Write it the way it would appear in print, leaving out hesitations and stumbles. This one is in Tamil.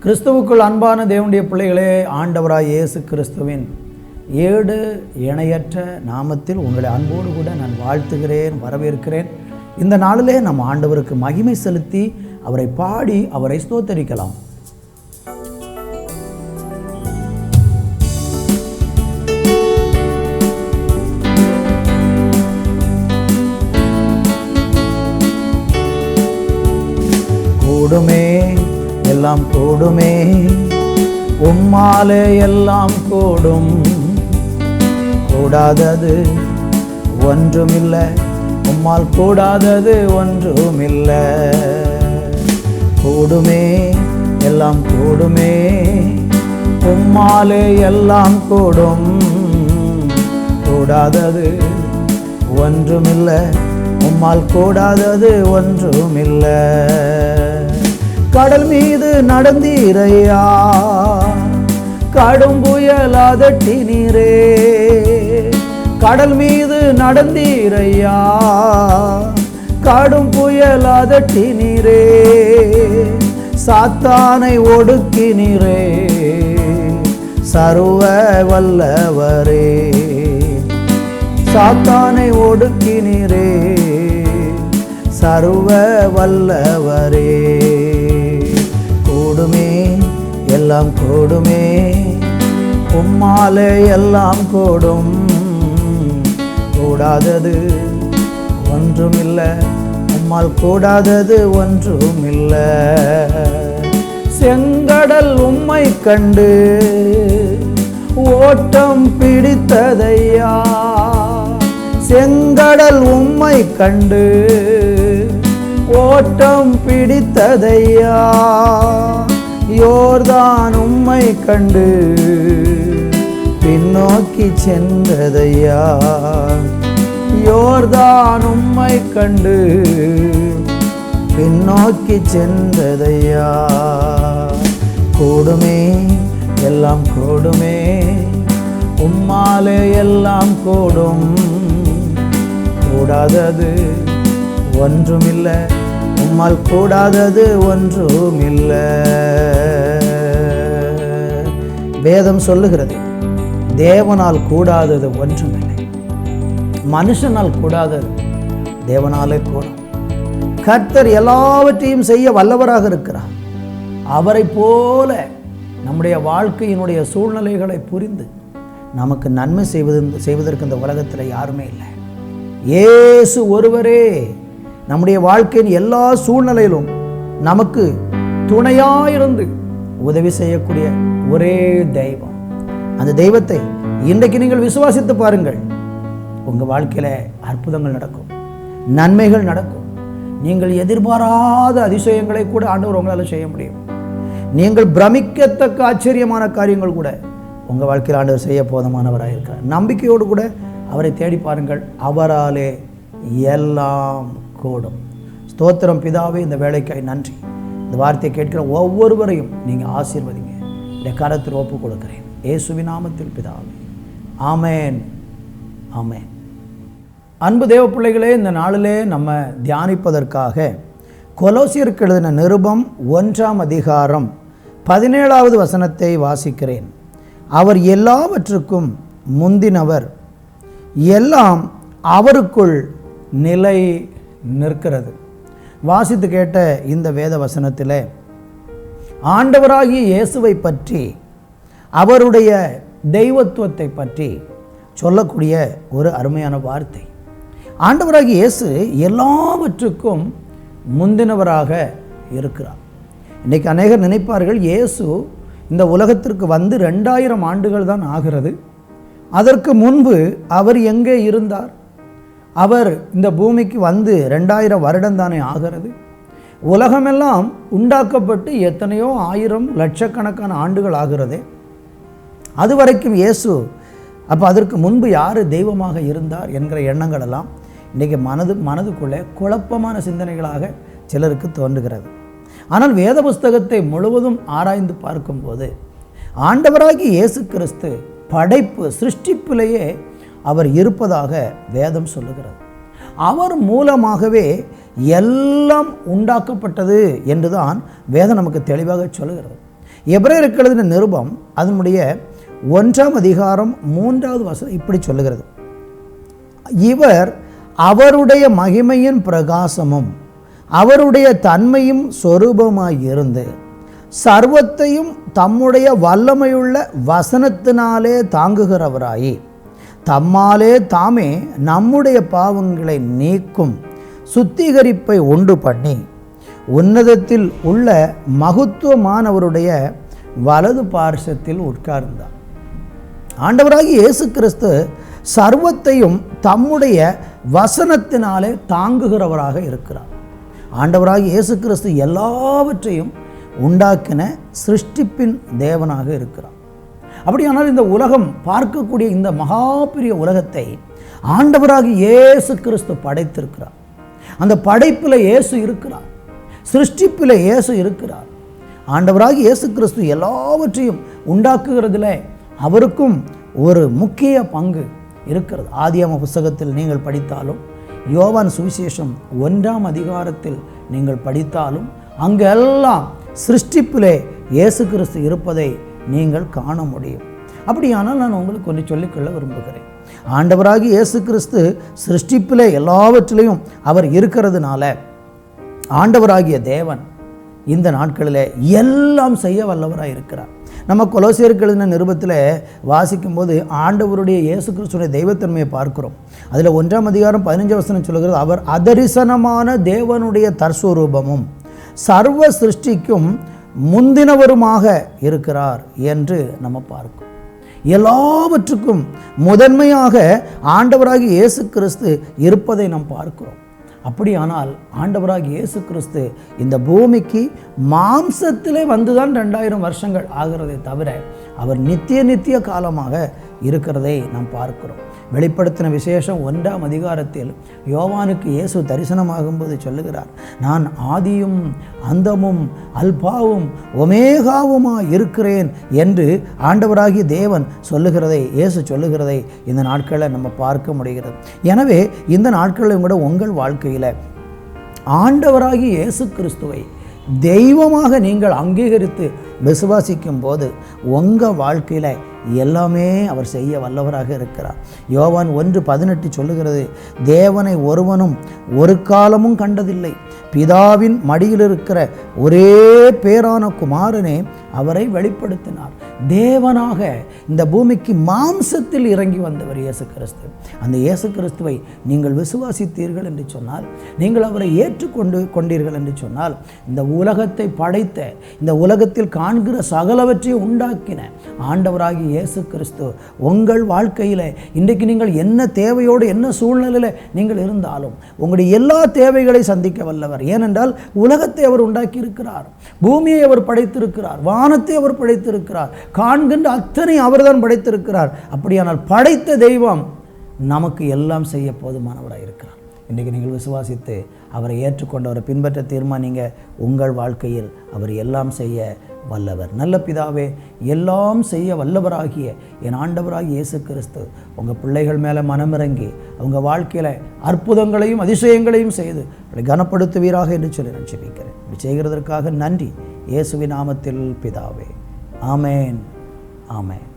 கிறிஸ்துவுக்குள் அன்பான தேவனுடைய பிள்ளைகளே, ஆண்டவராய் இயேசு கிறிஸ்துவின் ஏடு இணையற்ற நாமத்தில் உங்களை அன்போடு கூட நான் வாழ்த்துகிறேன், வரவேற்கிறேன். இந்த நாளிலே நம் ஆண்டவருக்கு மகிமை செலுத்தி அவரை பாடி அவரை ஸ்தோத்தரிக்கலாம். கூடுமே எல்லாம் கூடுமே, உம்மாலே எல்லாம் கூடும், கூடாதது ஒன்றுமில்லை, உம்மால் கூடாதது ஒன்றுமில்லை. கூடுமே எல்லாம் கூடுமே, உம்மாலே எல்லாம் கூடும், கூடாதது ஒன்றுமில்லை, உம்மால் கூடாதது ஒன்றுமில்லை. கடல் மீது நடந்தீரையா, கடும் புயல் அதட்டினீரே. கடல் மீது நடந்தீரையா, கடும் புயல் அதட்டினீரே. சாத்தானை ஒடுக்கினீரே, சர்வ வல்லவரே. சாத்தானை ஒடுக்கினீரே, சர்வ வல்லவரே. கூடுமே எல்லாம் கூடுமே, உம்மாலே எல்லாம் கூடும், கூடாதது ஒன்றுமில்லை, உம்மால் கூடாதது ஒன்றுமில்லை. செங்கடல் உம்மை கண்டு ஓட்டம் பிடித்ததையா, செங்கடல் உம்மை கண்டு ஓட்டம் பிடித்ததையா. யோர்தான் உம்மை கண்டு பின்னோக்கி சென்றதையா. யோர்தான் உம்மை கண்டு பின்னோக்கி சென்றதையா. கூடுமே எல்லாம் கூடுமே, உம்மாலே எல்லாம் கூடும், கூடாதது ஒன்றுமில்லை, உம்மால் கூடாதது ஒன்றுமில்லை. வேதம் சொல்லுகிறது, தேவனால் கூடாதது ஒன்றுமில்லை. மனுஷனால் கூடாதது தேவனாலே கூடும். கர்த்தர் எல்லாவற்றையும் செய்ய வல்லவராக இருக்கிறார். அவரை போல நம்முடைய வாழ்க்கையினுடைய சூழ்நிலைகளை புரிந்து நமக்கு நன்மை செய்வதற்கு இந்த உலகத்தில் யாருமே இல்லை. இயேசு ஒருவரே நம்முடைய வாழ்க்கையின் எல்லா சூழ்நிலையிலும் நமக்கு துணையாயிருந்து உதவி செய்யக்கூடிய ஒரே தெய்வம். அந்த தெய்வத்தை இன்றைக்கு நீங்கள் விசுவாசித்து பாருங்கள். உங்கள் வாழ்க்கையில் அற்புதங்கள் நடக்கும், நன்மைகள் நடக்கும். நீங்கள் எதிர்பாராத அதிசயங்களை கூட ஆண்டவர் உங்களால் செய்ய முடியும். நீங்கள் பிரமிக்கத்தக்க ஆச்சரியமான காரியங்கள் கூட உங்கள் வாழ்க்கையில் ஆண்டவர் செய்ய போதுமானவராக இருக்கிறார். நம்பிக்கையோடு கூட அவரை தேடி பாருங்கள். அவராலே எல்லாம் கூடும். ஸ்தோத்திரம் பிதாவே, இந்த வேலைக்காய் நன்றி. இந்த வார்த்தையை கேட்கிற ஒவ்வொருவரையும் நீங்கள் ஆசீர்வதிங்க. இந்த கரத்தில் ஒப்பு கொடுக்கிறேன் இயேசுவின் நாமத்தில் பிதாவே, ஆமேன், ஆமேன். அன்பு தேவ பிள்ளைகளே, இந்த நாளிலே நம்ம தியானிப்பதற்காக கொலோசியருக்கு எழுதின நிருபம் 1ஆம் அதிகாரம் 17வது வசனத்தை வாசிக்கிறேன். அவர் எல்லாவற்றுக்கும் முந்தினவர், எல்லாம் அவருக்குள் நிலை நிற்கிறது. வாசித்து கேட்ட இந்த வேத வசனத்தில் ஆண்டவராகிய இயேசுவை பற்றி, அவருடைய தெய்வத்துவத்தை பற்றி சொல்லக்கூடிய ஒரு அருமையான வார்த்தை. ஆண்டவராகிய இயேசு எல்லாவற்றுக்கும் முந்தினவராக இருக்கிறார். இன்றைக்கு அநேகர் நினைப்பார்கள், இயேசு இந்த உலகத்திற்கு வந்து 2000 ஆண்டுகள் தான் ஆகிறது. அதற்கு முன்பு அவர் எங்கே இருந்தார்? அவர் இந்த பூமிக்கு வந்து 2000 வருடம் தானே ஆகிறது. உலகமெல்லாம் உண்டாக்கப்பட்டு எத்தனையோ 1000 லட்சக்கணக்கான ஆண்டுகள் ஆகிறதே. அது வரைக்கும் இயேசு, அப்போ அதற்கு முன்பு யார் தெய்வமாக இருந்தார் என்கிற எண்ணங்களெல்லாம் இன்றைக்கி மனதுக்குள்ளே குழப்பமான சிந்தனைகளாக சிலருக்கு தோன்றுகிறது. ஆனால் வேத புஸ்தகத்தை முழுவதும் ஆராய்ந்து பார்க்கும்போது ஆண்டவராகிய இயேசு கிறிஸ்து படைப்பு சிருஷ்டிப்பிலேயே அவர் இருப்பதாக வேதம் சொல்லுகிறது. அவர் மூலமாகவே எல்லாம் உண்டாக்கப்பட்டது என்றுதான் வேதம் நமக்கு தெளிவாக சொல்லுகிறது. எபிரேயருக்கு எழுதின நிருபம் அதனுடைய 1ஆம் அதிகாரம் 3வது வசனம் இப்படி சொல்லுகிறது: இவர் அவருடைய மகிமையின் பிரகாசமும் அவருடைய தன்மையும் சொரூபமாயிருந்து சர்வத்தையும் தம்முடைய வல்லமையுள்ள வசனத்தினாலே தாங்குகிறவராயி தம்மாலே தாமே நம்முடைய பாவங்களை நீக்கும் சுத்திகரிப்பை உண்டு பண்ணி உன்னதத்தில் உள்ள மகத்துவமானவருடைய வலது பார்சத்தில் உட்கார்ந்தார். ஆண்டவராகிய இயேசு கிறிஸ்து சர்வத்தையும் தம்முடைய வசனத்தினாலே தாங்குகிறவராக இருக்கிறார். ஆண்டவராகிய இயேசு கிறிஸ்து எல்லாவற்றையும் உண்டாக்கின சிருஷ்டிப்பின் தேவனாக இருக்கிறார். அப்படியானால் இந்த உலகம் பார்க்கக்கூடிய இந்த மகா பெரிய உலகத்தை ஆண்டவராகிய இயேசு கிறிஸ்து படைத்திருக்கிறார். அந்த படைப்பில் இயேசு இருக்கிறார், சிருஷ்டிப்பில் இயேசு இருக்கிறார். ஆண்டவராகிய இயேசு கிறிஸ்து எல்லாவற்றையும் உண்டாக்குகிறதுல அவருக்கும் ஒரு முக்கிய பங்கு இருக்கிறது. ஆதியாகம புத்தகத்தில் நீங்கள் படித்தாலும், யோவான் சுவிசேஷம் 1ஆம் அதிகாரத்தில் நீங்கள் படித்தாலும், அங்கெல்லாம் சிருஷ்டிப்பிலே இயேசு கிறிஸ்து இருப்பதை நீங்கள் காண முடியும். அப்படியானால் நான் உங்களுக்கு ஒன்று சொல்லிக்கொள்ள விரும்புகிறேன். ஆண்டவராகிய இயேசு கிறிஸ்து சிருஷ்டிப்பிலே எல்லாவற்றிலையும் அவர் இருக்கிறதுனால ஆண்டவராகிய தேவன் இந்த நாட்களில் எல்லாம் செய்ய வல்லவராக இருக்கிறார். நம்ம கொலோசியருக்கு எழுதின நிருபத்தில் வாசிக்கும்போது ஆண்டவருடைய இயேசு கிறிஸ்துடைய தெய்வத்தன்மையை பார்க்கிறோம். அதில் 1ஆம் அதிகாரம் 15 வசனம் சொல்கிறது: அவர் அதரிசனமான தேவனுடைய தற்ஸ்வரூபமும் சர்வ சிருஷ்டிக்கும் முந்தினவருமாக இருக்கிறார் என்று நம்ம பார்க்கிறோம். எல்லாவற்றுக்கும் முதன்மையாக ஆண்டவராகிய இயேசு கிறிஸ்து இருப்பதை நாம் பார்க்கிறோம். அப்படியானால் ஆண்டவராகிய இயேசு கிறிஸ்து இந்த பூமிக்கு மாம்சத்திலே வந்துதான் 2000 வருஷங்கள் ஆகிறதை தவிர அவர் நித்திய காலமாக இருக்கிறதை நாம் பார்க்கிறோம். வெளிப்படுத்தின விசேஷம் 1ஆம் அதிகாரத்தில் யோவானுக்கு இயேசு தரிசனமாகும்போது சொல்லுகிறார்: நான் ஆதியும் அந்தமும் அல்பாவும் ஒமேகாவுமாய் இருக்கிறேன் என்று ஆண்டவராகிய தேவன் சொல்லுகிறதை, இயேசு சொல்லுகிறதை இந்த நாட்களில் நம்ம பார்க்க முடிகிறது. எனவே இந்த நாட்களில் கூட உங்கள் வாழ்க்கையில் ஆண்டவராகிய இயேசு கிறிஸ்துவை தெய்வமாக நீங்கள் அங்கீகரித்து விசுவாசிக்கும் போது உங்கள் வாழ்க்கையில் எல்லாமே அவர் செய்ய வல்லவராக இருக்கிறார். யோவான் 1:18 சொல்லுகிறது: தேவனை ஒருவனும் ஒரு காலமும் கண்டதில்லை, பிதாவின் மடியில் இருக்கிற ஒரே பேரான குமாரனே அவரை வெளிப்படுத்தினார். தேவனாக இந்த பூமிக்கு மாம்சத்தில் இறங்கி வந்தவர் இயேசு கிறிஸ்து. அந்த இயேசு கிறிஸ்துவை நீங்கள் விசுவாசித்தீர்கள் என்று சொன்னால், நீங்கள் அவரை ஏற்றுக்கொண்டீர்கள் என்று சொன்னால், இந்த உலகத்தை படைத்த, இந்த உலகத்தில் காண்கிற சகலவற்றையும் உண்டாக்கின ஆண்டவராகிய இயேசு கிறிஸ்து உங்கள் வாழ்க்கையில் இன்றைக்கு நீங்கள் என்ன தேவையோடு என்ன சூழ்நிலையில் நீங்கள் இருந்தாலும் உங்களுடைய எல்லா தேவைகளை சந்திக்க வல்லவர். ஏனென்றால் உலகத்தை அவர் உண்டாக்கி இருக்கிறார், பூமியை அவர் படைத்திருக்கிறார், வானத்தை அவர் படைத்திருக்கிறார், காண்கின்ற அத்தனை அவர்தான் படைத்திருக்கிறார். அப்படியானால் படைத்த தெய்வம் நமக்கு எல்லாம் செய்ய போதுமானவராக இருக்கிறார். இன்றைக்கு நீங்கள் விசுவாசித்து அவரை ஏற்றுக்கொண்டவரை பின்பற்ற தீர்மானிங்க. உங்கள் வாழ்க்கையில் அவர் எல்லாம் செய்ய வல்லவர். நல்ல பிதாவே, எல்லாம் செய்ய வல்லவராகிய என் ஆண்டவராகிய இயேசு கிறிஸ்து உங்கள் பிள்ளைகள் மேலே மனமிறங்கி அவங்க வாழ்க்கையில் அற்புதங்களையும் அதிசயங்களையும் செய்து அவரை கனப்படுத்துவீராக என்று சொல்லி நான் ஜெபிக்கிறேன். இப்படி செய்கிறதற்காக நன்றி. இயேசுவின் நாமத்தில் பிதாவே, ஆமேன், ஆமேன்.